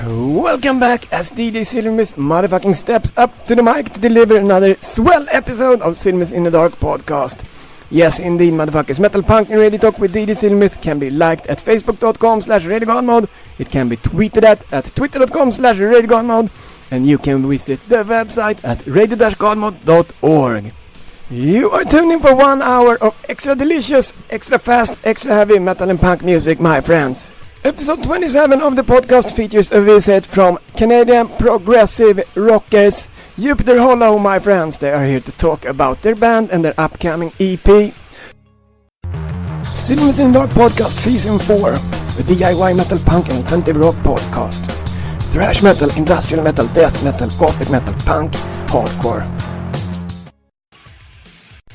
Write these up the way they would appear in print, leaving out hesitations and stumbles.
Welcome back as DJ Silvermyth motherfucking steps up to the mic to deliver another swell episode of Silvermyth In The Dark podcast. Yes, indeed, motherfuckers. Metal Punk and Radio Talk with DJ Silvermyth can be liked at facebook.com/radiogodmode. It can be tweeted at twitter.com/radiogodmode. And you can visit the website at radio-godmode.org. You are tuned in for 1 hour of extra delicious, extra fast, extra heavy metal and punk music, my friends. Episode 27 of the podcast features a visit from Canadian progressive rockers Jupiter Hollow, my friends. They are here to talk about their band and their upcoming EP. Silvermyth In The Dark podcast season 4, the DIY metal punk and alternative rock podcast. Thrash metal, industrial metal, death metal, gothic metal, punk, hardcore.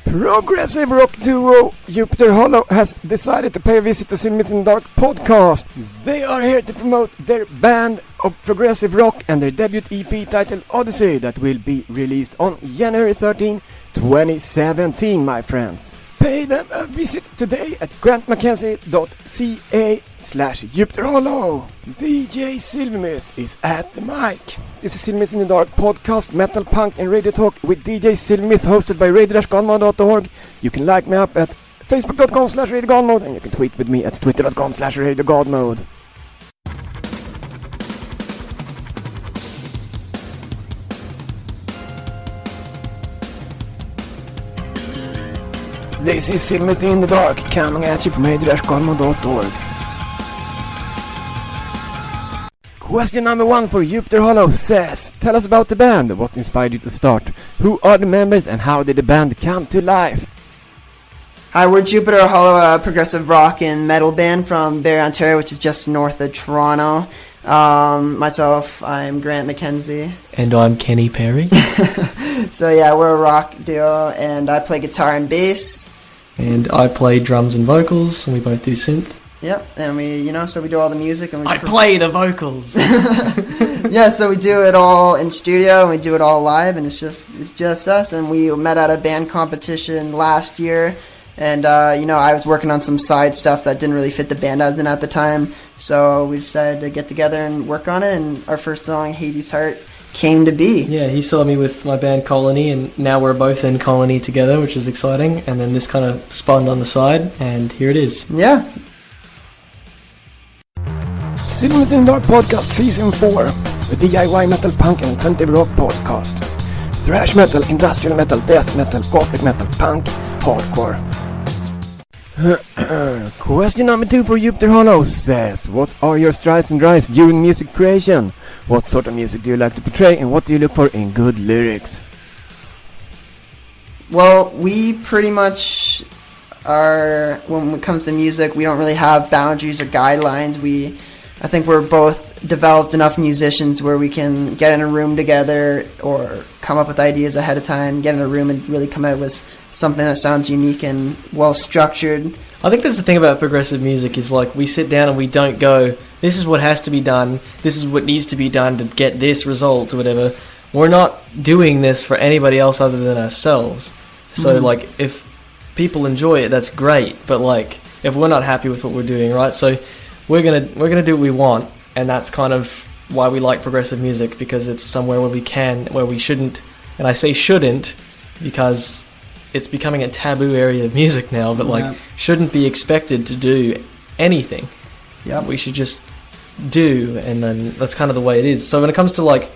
Progressive rock duo Jupiter Hollow has decided to pay a visit to Silvermyth In The Dark podcast. They are here to promote their band of progressive rock and their debut EP titled Odyssey that will be released on January 13, 2017, my friends. Pay them a visit today at grantmackenzie.ca/Jupiter Hollow. DJ Silvermyth is at the mic. This is Silvermyth In The Dark podcast, metal, punk and radio talk with DJ Silvermyth, hosted by radio-godmode.org. You can like me up at facebook.com/radiogodmode and you can tweet with me at twitter.com/radiogodmode. This is Silvermyth In The Dark, coming at you from radio-godmode.org. Question number 1 for Jupiter Hollow says, tell us about the band, what inspired you to start, who are the members and how did the band come to life? Hi, we're Jupiter Hollow, a progressive rock and metal band from Barrie, Ontario, which is just north of Toronto. Myself, I'm Grant Mackenzie. And I'm Kenny Perry. So yeah, we're a rock duo, and I play guitar and bass. And I play drums and vocals, and we both do synth. Yep, and so we do all the music. And we play the vocals! Yeah, so we do it all in studio, and we do it all live, and it's just us. And we met at a band competition last year, and I was working on some side stuff that didn't really fit the band I was in at the time, so we decided to get together and work on it, and our first song, Hades Heart, came to be. Yeah, he saw me with my band Colony, and now we're both in Colony together, which is exciting, and then this kind of spawned on the side, and here it is. Yeah. Silvermyth In The Dark podcast season 4, the DIY metal punk and alternative rock podcast. Thrash metal, industrial metal, death metal, gothic metal, punk, hardcore. Question number 2 for Jupiter Hollow says, what are your strides and drives during music creation? What sort of music do you like to portray and what do you look for in good lyrics? Well, we pretty much are, when it comes to music, we don't really have boundaries or guidelines. I think we're both developed enough musicians where we can get in a room together or come up with ideas ahead of time, get in a room and really come out with something that sounds unique and well structured. I think that's the thing about progressive music is like we sit down and we don't go, this is what has to be done, this is what needs to be done to get this result or whatever. We're not doing this for anybody else other than ourselves. So like if people enjoy it, that's great, but like if we're not happy with what we're doing, right? So we're gonna do what we want, and that's kind of why we like progressive music, because it's somewhere where we shouldn't, and I say shouldn't because it's becoming a taboo area of music now, but like shouldn't be expected to do anything. Yeah, we should just do, and then that's kind of the way it is. So when it comes to like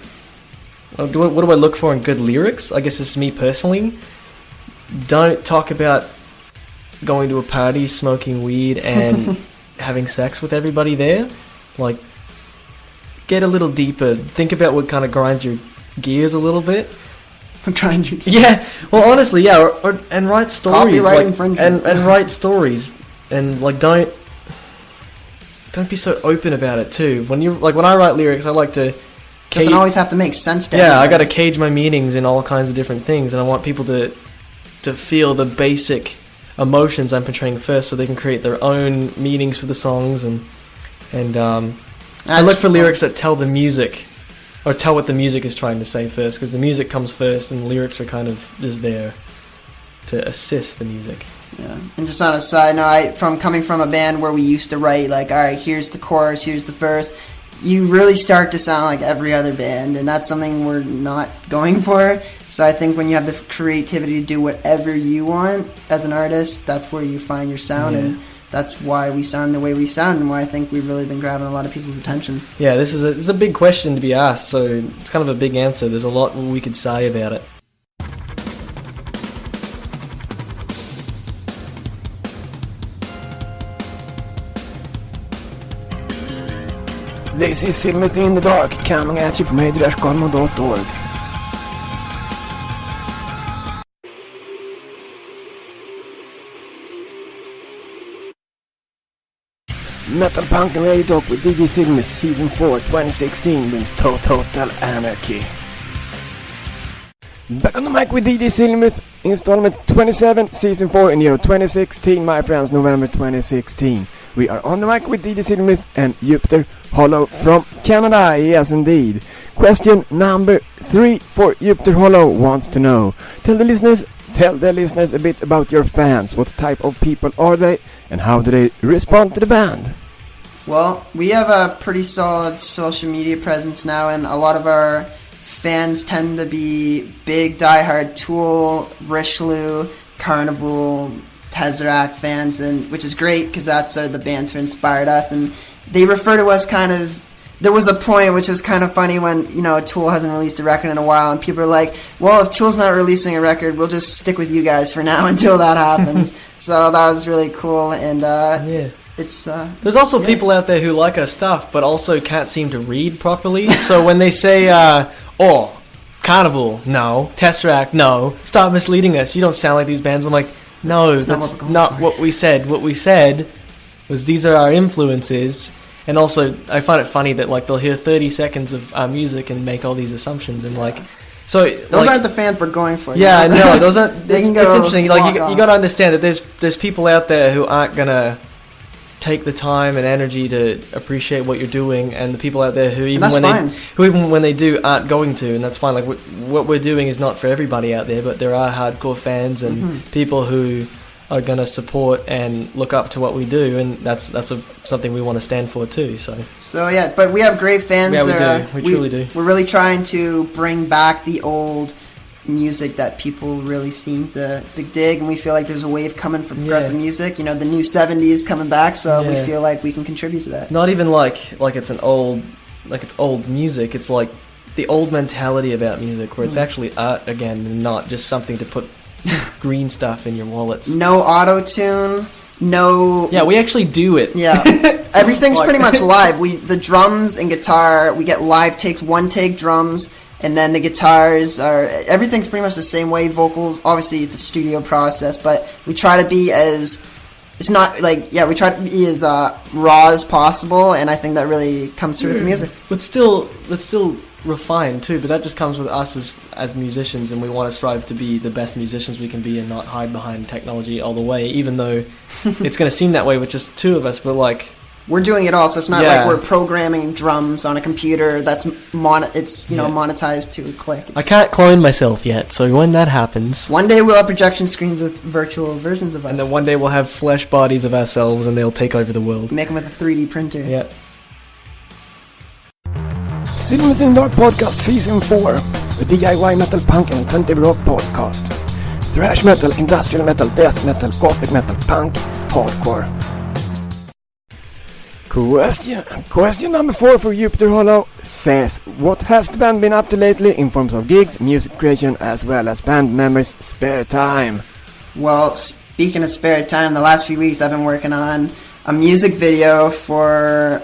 what do I look for in good lyrics, I guess this is me personally, don't talk about going to a party, smoking weed and having sex with everybody there. Like, get a little deeper. Think about what kind of grinds your gears a little bit. Grind your gears. Yeah. Well, honestly, yeah. And write stories. Copyright infringement. And write stories. And like, don't be so open about it too. When I write lyrics, I like to. Doesn't always have to make sense. Yeah, I got to cage my meanings in all kinds of different things, and I want people to feel the basic emotions I'm portraying first, so they can create their own meanings for the songs, and I look for lyrics that tell the music, or tell what the music is trying to say first, because the music comes first, and the lyrics are kind of just there to assist the music. Yeah, and just on a side note, coming from a band where we used to write like, all right, here's the chorus, here's the verse, you really start to sound like every other band, and that's something we're not going for. So I think when you have the creativity to do whatever you want as an artist, that's where you find your sound, and that's why we sound the way we sound, and why I think we've really been grabbing a lot of people's attention. Yeah, this is a big question to be asked, so it's kind of a big answer. There's a lot we could say about it. This is Silvermyth In The Dark, coming at you from a-galmo.org. Metal Punk and Radio Talk with DJ Silvermyth Season 4 2016 brings total anarchy. Back on the mic with DJ Silvermyth, installment 27, Season 4 in year 2016, my friends, November 2016. We are on the mic with DJ Silvermyth and Jupiter Hollow from Canada, yes indeed. Question number 3 for Jupiter Hollow wants to know. Tell the listeners a bit about your fans. What type of people are they and how do they respond to the band? Well, we have a pretty solid social media presence now, and a lot of our fans tend to be big diehard Tool, Richelieu, Carnival, Tesseract fans, and which is great because that's the bands who inspired us, and they refer to us kind of. There was a point which was kind of funny when Tool hasn't released a record in a while, and people are like, "Well, if Tool's not releasing a record, we'll just stick with you guys for now until that happens." So that was really cool, and it's. There's also people out there who like our stuff, but also can't seem to read properly. So when they say, "Oh, Carnival, no. Tesseract, no. Stop misleading us. You don't sound like these bands." I'm like, no, that's not what we said. What we said was these are our influences. And also, I find it funny that they'll hear 30 seconds of our music and make all these assumptions and so those aren't the fans we're going for. Yeah, no, those aren't. It's interesting. You got to understand that there's people out there who aren't gonna take the time and energy to appreciate what you're doing, and the people out there who even when they do aren't going to, and that's fine. What we're doing is not for everybody out there, but there are hardcore fans and people who are going to support and look up to what we do, and that's something we want to stand for too. So yeah, but we have great fans. Yeah, we truly do. We're really trying to bring back the old music that people really seem to dig, and we feel like there's a wave coming for progressive music. The new 70s coming back, so we feel like we can contribute to that. Not even like it's an old it's old music. It's like the old mentality about music, where it's actually art again, and not just something to put green stuff in your wallets. No auto-tune, no... Yeah, we actually do it. Yeah. Everything's pretty much live. The drums and guitar, we get live takes, one take drums, and then the guitars are... Everything's pretty much the same way. Vocals, obviously it's a studio process, but we try to be as... It's not we try to be as raw as possible, and I think that really comes through with the music. But still refined too, but that just comes with us as musicians, and we want to strive to be the best musicians we can be and not hide behind technology all the way, even though it's going to seem that way with just two of us, but we're doing it all, so it's not like we're programming drums on a computer that's monetized to a click. I can't clone myself yet, so when that happens... One day we'll have projection screens with virtual versions of us. And then one day we'll have flesh bodies of ourselves, and they'll take over the world. Make them with a 3D printer. Yeah. Silvermyth In The Dark podcast Season 4, the DIY metal punk and alternative rock podcast. Thrash metal, industrial metal, death metal, gothic metal, punk, hardcore. Question number 4 for Jupiter Hollow says, what has the band been up to lately in forms of gigs, music creation, as well as band members' spare time? Well, speaking of spare time, the last few weeks I've been working on a music video for...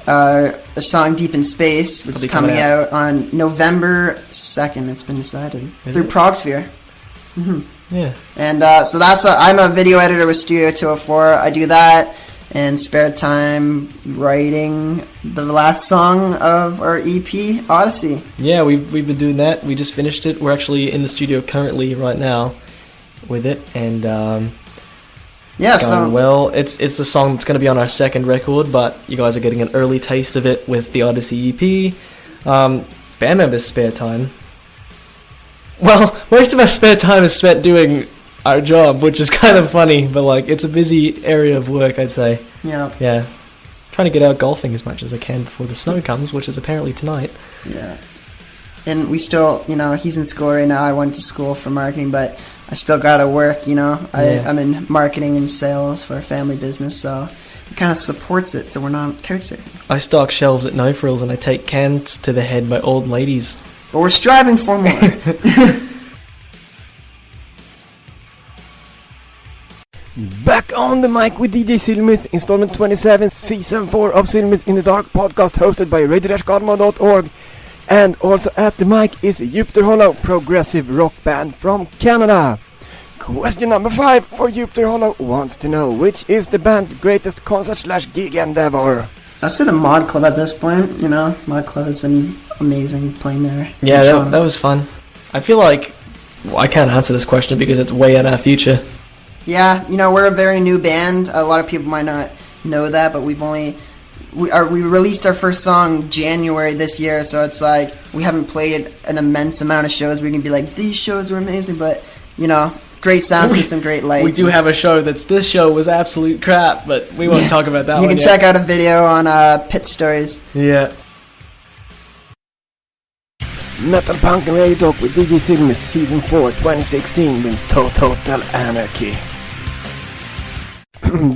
a song Deep in Space, which is coming out on November 2nd. It's been decided through Progsphere. Yeah. And so I'm a video editor with Studio 204. I do that, and spare time writing the last song of our EP, Odyssey. Yeah, we've been doing that. We just finished it. We're actually in the studio currently right now with it, and well. It's a song that's going to be on our second record, but you guys are getting an early taste of it with the Odyssey EP. Band members' spare time. Well, most of our spare time is spent doing our job, which is kind of funny, but it's a busy area of work, I'd say. Yeah. Yeah. trying to get out golfing as much as I can before the snow comes, which is apparently tonight. Yeah. And we still, he's in school right now. I went to school for marketing, but I still got to work, I'm in marketing and sales for a family business, so it kind of supports it, so we're not couch surfing. I stock shelves at No Frills and I take cans to the head by old ladies. But we're striving for more. Back on the mic with DJ Silvermyth, installment 27, season 4 of Silvermyth In The Dark podcast, hosted by radio-godmo.org. And also at the mic is Jupiter Hollow, progressive rock band from Canada. Question number 5 for Jupiter Hollow wants to know, which is the band's greatest concert/gig endeavor? I'd say the Mod Club at this point, Mod Club has been amazing playing there. Yeah, that was fun. I feel like, I can't answer this question because it's way in our future. Yeah, we're a very new band. A lot of people might not know that, but we released our first song January this year, so it's like we haven't played an immense amount of shows. We're going to be like, these shows were amazing, but, great sound system, great lights. We do have a show this show was absolute crap, but we won't talk about that one. You can check out a video on Pit Stories. Yeah. Metal Punk and Radio Talk with DJ Silvermyth Season 4 2016 brings total anarchy.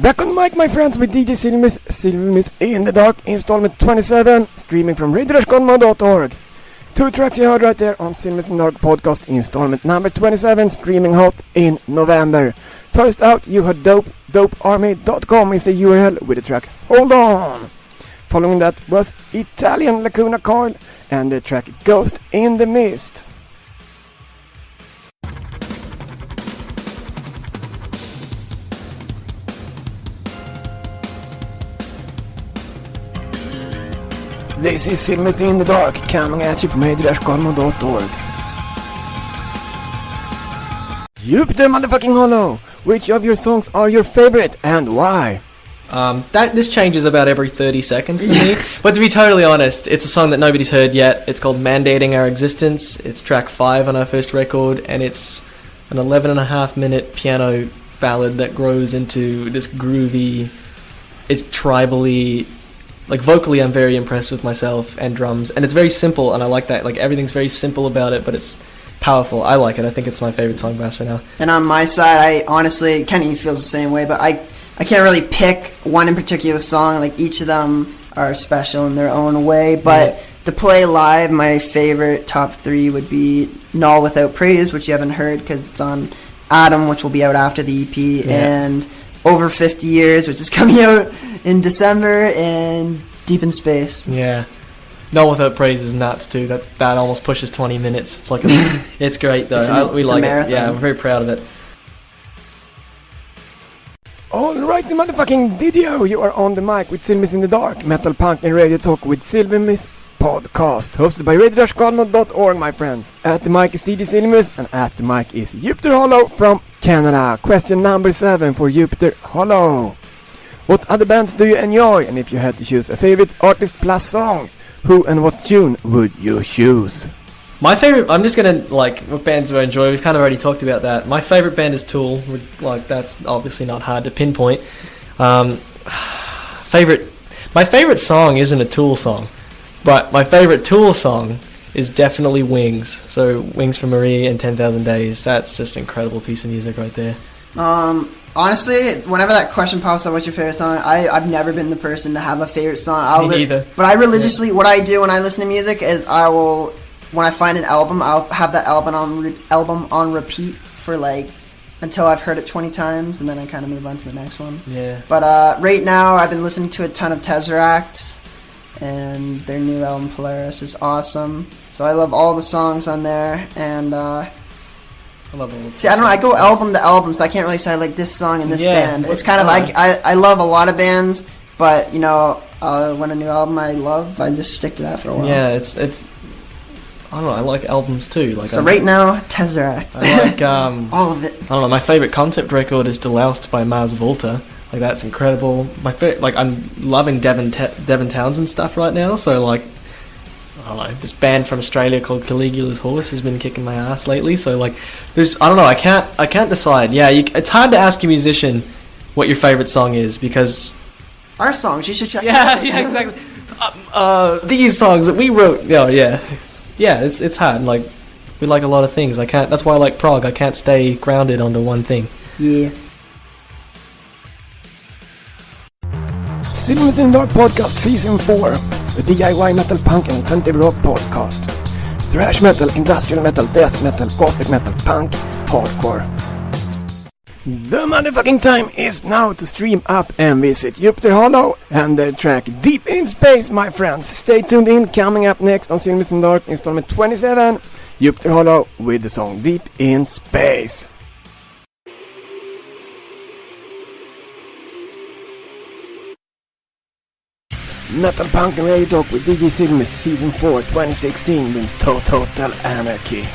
Back on the mic, my friends, with DJ Silvermyth In The Dark, installment 27, streaming from radio-godmo.org. 2 tracks you heard right there on Silvermyth In The Dark podcast, installment number 27, streaming hot in November. First out, you heard dopearmy.com is the URL with the track Hold On. Following that was Italian Lacuna Coil and the track Ghost in the Mist. This is Silvermyth In The Dark, coming at you from radio-godmo.org. Jupiter motherfucking Hollow, which of your songs are your favorite and why? This changes about every 30 seconds for me. But to be totally honest, it's a song that nobody's heard yet. It's called Mandating Our Existence. It's track 5 on our first record, and it's an 11.5-minute piano ballad that grows into this groovy, it's tribally, like vocally I'm very impressed with myself, and drums. And it's very simple, and I like that. Like everything's very simple about it, but it's powerful. I like it. I think it's my favorite song by us right now. And on my side, I honestly, Kenny feels the same way, but I can't really pick one in particular song. Like, each of them are special in their own way. But to play live, my favorite top 3 would be Null Without Praise, which you haven't heard because it's on Adam, which will be out after the EP, and Over 50 Years, which is coming out in December, and Deep in Space. Yeah. Null Without Praise is nuts, too. That almost pushes 20 minutes. It's like it's great, though. We like it. Yeah, we're very proud of it. Alright, the motherfucking video, you are on the mic with Silvermyth In The Dark, Metal Punk and Radio Talk with Silvermyth podcast, hosted by radio-godmo.org, my friends. At the mic is DJ Silvermyth, and at the mic is Jupiter Hollow from Canada. Question number 7 for Jupiter Hollow. What other bands do you enjoy, and if you had to choose a favorite artist plus song, who and what tune would you choose? My favorite, I'm just gonna, what bands do I enjoy? We've kind of already talked about that. My favorite band is Tool. That's obviously not hard to pinpoint. My favorite song isn't a Tool song, but my favorite Tool song is definitely Wings. So Wings for Marie and 10,000 Days. That's just an incredible piece of music right there. Honestly, whenever that question pops up, what's your favorite song? I've never been the person to have a favorite song. Me neither. But I religiously, what I do when I listen to music is when I find an album, I'll have that album on repeat for until I've heard it 20 times, and then I kind of move on to the next one. Yeah. But right now, I've been listening to a ton of Tesseract, and their new album Polaris is awesome. So I love all the songs on there, and I love all. See, I don't know. I go album to album, so I can't really say I like this song in this band. It's kind of I love a lot of bands, but when a new album I love, I just stick to that for a while. Yeah, it's. I don't know, I like albums too. Right now, Tesseract. I like all of it. I don't know, my favourite concept record is Deloused by Mars Volta. That's incredible. I'm loving Devin Townsend stuff right now, so I don't know, this band from Australia called Caligula's Horse has been kicking my ass lately, so there's, I don't know, I can't decide. Yeah, it's hard to ask a musician what your favourite song is, because our songs. You should check. Yeah, exactly. These songs that we wrote. Oh, yeah. It's hard. Like, we like a lot of things. I can't. That's why I like prog. I can't stay grounded onto one thing. Yeah. Silvermyth In The Dark podcast season 4, the DIY metal punk and alternative rock podcast. Thrash metal, industrial metal, death metal, gothic metal, punk, hardcore. The motherfucking time is now to stream up and visit Jupiter Hollow and their track Deep in Space, my friends. Stay tuned in. Coming up next on Silvermyth In The Dark, installment 27, Jupiter Hollow with the song Deep in Space. Metal Punk and Radio Talk with DJ Silvermyth Season 4 2016 wins Total Anarchy.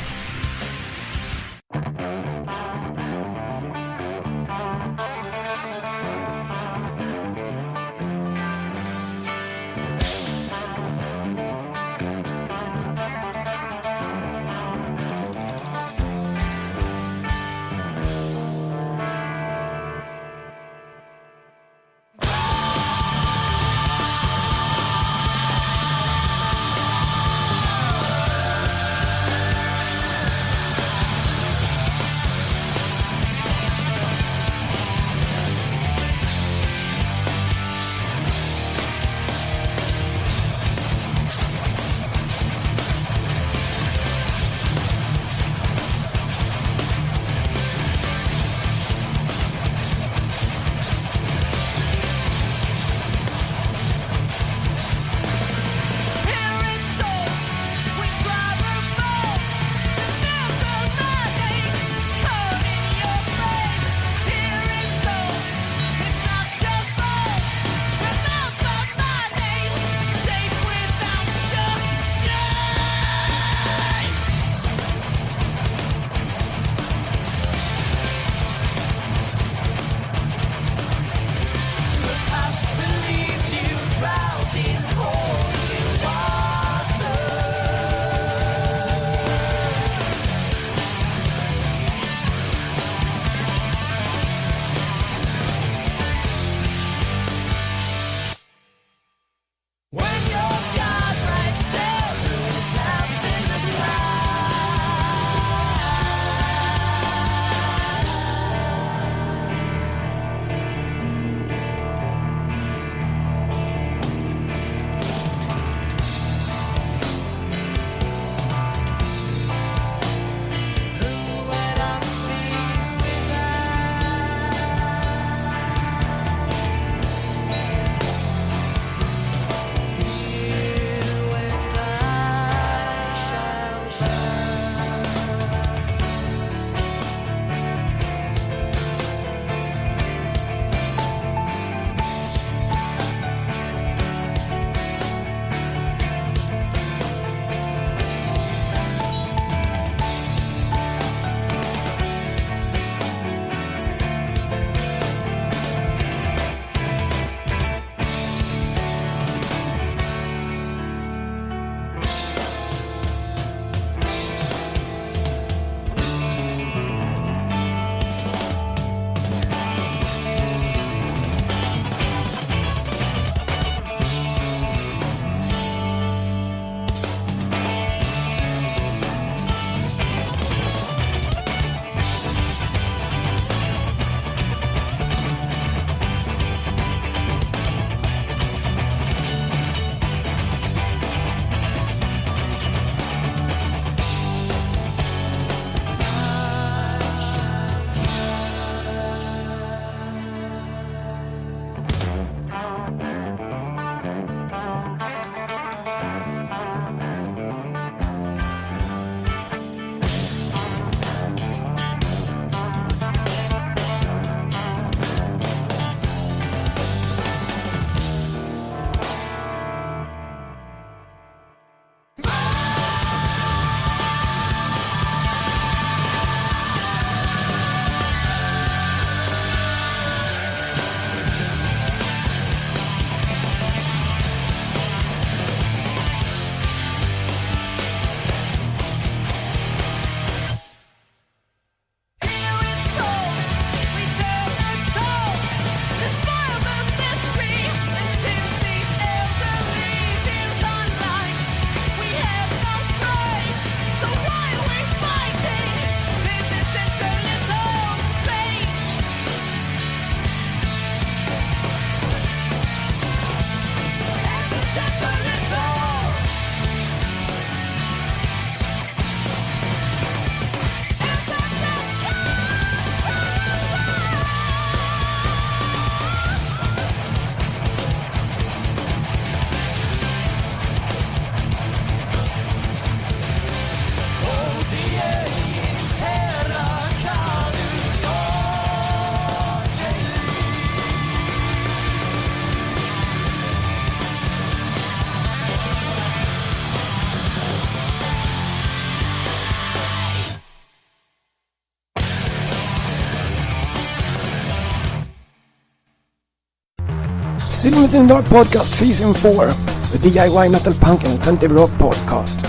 Silvermyth In The Dark podcast season 4, the DIY metal punk and alternative rock podcast.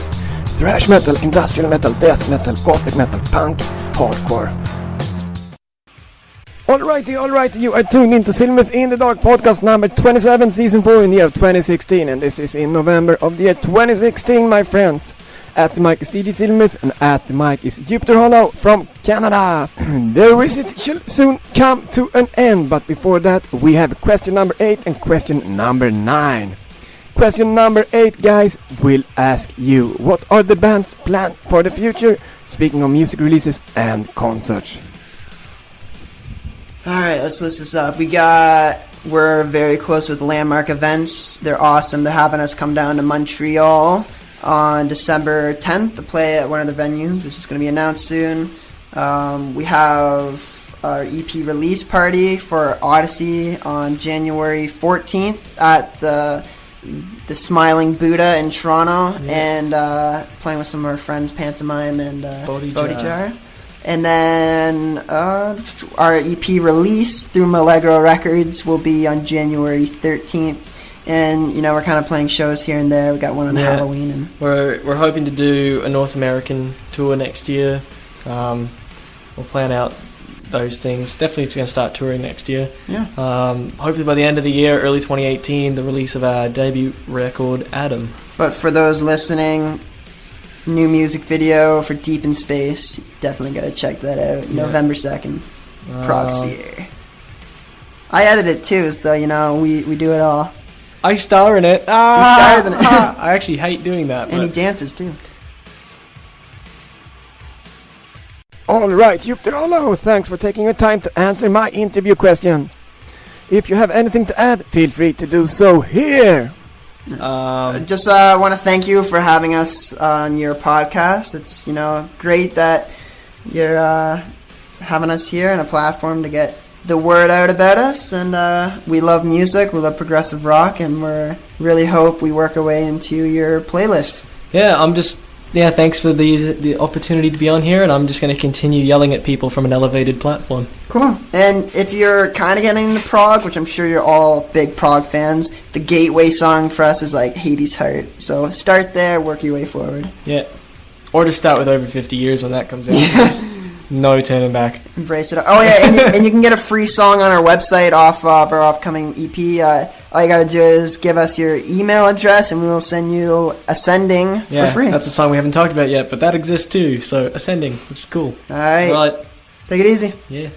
Thrash metal, industrial metal, death metal, gothic metal, punk, hardcore. Alrighty, you are tuned into Silvermyth In The Dark podcast number 27, season 4 in the year of 2016, and this is in November of the year 2016, my friends. At the mic is DJ Silvermyth, and at the mic is Jupiter Hollow from Canada. The visit shall soon come to an end, but before that we have question number 8 and question number 9. Question number 8, guys, will ask you, what are the band's plans for the future, speaking of music releases and concerts? Alright, let's list this up. We're very close with Landmark Events. They're awesome. They're having us come down to Montreal on December 10th to play at one of the venues, which is going to be announced soon. We have our EP release party for Odyssey on January 14th at the Smiling Buddha in Toronto, and playing with some of our friends, Pantomime and Bodhijar. And then our EP release through Milagro Records will be on January 13th. And, you know, we're kind of playing shows here and there. We got one on Halloween. And we're hoping to do a North American tour next year. We'll plan out those things. Definitely going to start touring next year. Yeah. Hopefully by the end of the year, early 2018, the release of our debut record, Adam. But for those listening, new music video for Deep in Space. Definitely got to check that out. Yeah. November 2nd. Progsphere. I edited it too, so, you know, we do it all. I star in it. He stars in it. I actually hate doing that. And he dances too. Alright, Jupiter Hollow, thanks for taking your time to answer my interview questions. If you have anything to add, feel free to do so here. Just want to thank you for having us on your podcast. It's, you know, great that you're having us here and a platform to get the word out about us, and we love music, we love progressive rock, and we really hope we work our way into your playlist. Thanks for the opportunity to be on here, and I'm just going to continue yelling at people from an elevated platform. Cool. And if you're kind of getting into prog, which I'm sure you're all big prog fans, the gateway song for us is like Hades' Heart. So start there, work your way forward. Yeah. Or just start with Over 50 Years when that comes out. No turning back. Embrace it. Oh, yeah, and you can get a free song on our website off of our upcoming EP. All you got to do is give us your email address, and we will send you Ascending for free. That's a song we haven't talked about yet, but that exists too, so Ascending, which is cool. All right. Take it easy. Yeah.